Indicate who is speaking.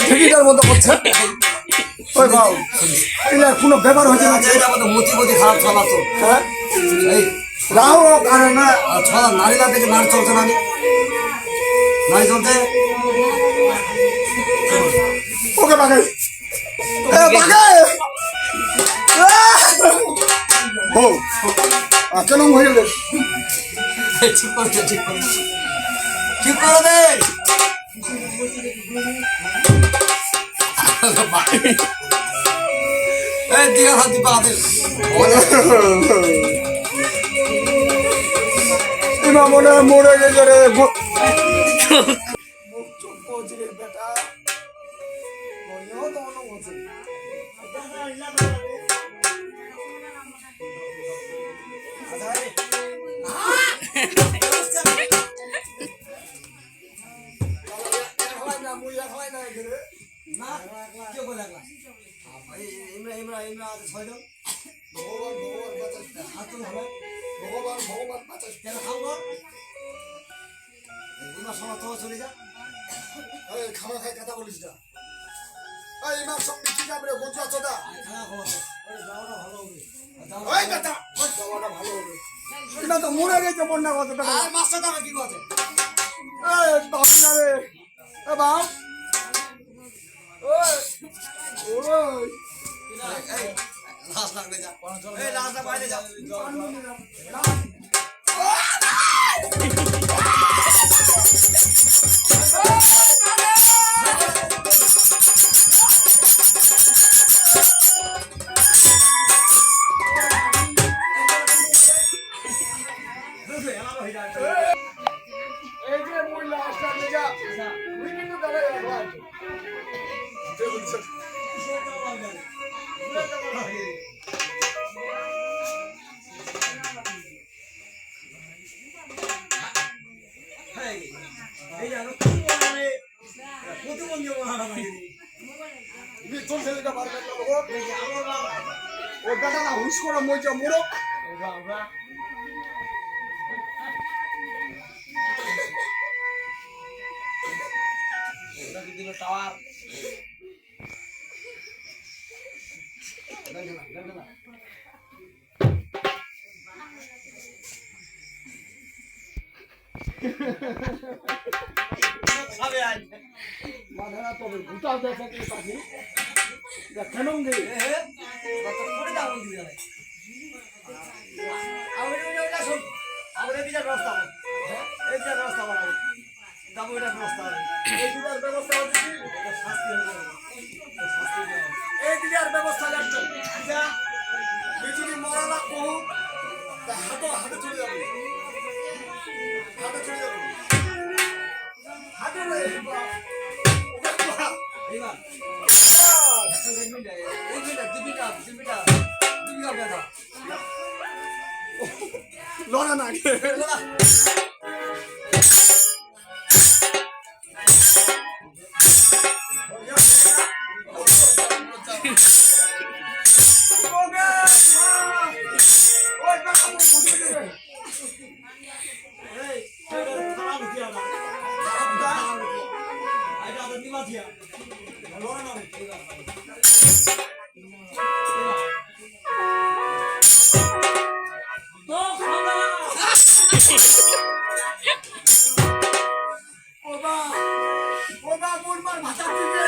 Speaker 1: ঢেকিটার মতো করছে ওই বাউ এলার কোনো ব্যাপার হচ্ছে না এটা মতো মতি মতি খারাপ চালাতো হ্যাঁ এই রাও কারণ না ছলা নারীলা থেকে নার চলছে না নারী চলছে ওকে বাগাই বাগাই ও কেন হয়ে গেল ঠিক করে ঠিক করে ঠিক করে দে এই দিগা হাত দিবা দে ইমা মরে গেছে রে চুপ পৌঁছে রে বেটা বলিও তো মনে হচ্ছে চলে যা খাওয়া খাই কথা বলিস না ইমার সঙ্গে কি যাবে রে বন্ধু আছো না ভালো হবে এটা তো মরে গেছে বন্যা কত টাকা মাছটা টাকা কি কথা বাপ লাশ লাগবে যা এই লাশটা বাইরে যা এই যে মূল লাশটা নিয়ে যা বিভিন্ন জায়গায় হুশ করে মজা মোড়ক টাওয়ার ব্যবস্থা বিজুলি মরালা কহুক হাতে চলে যাবে হাতে চলে যাবে হাতে লড়া না ওবা মোর মার ভাষা দিতে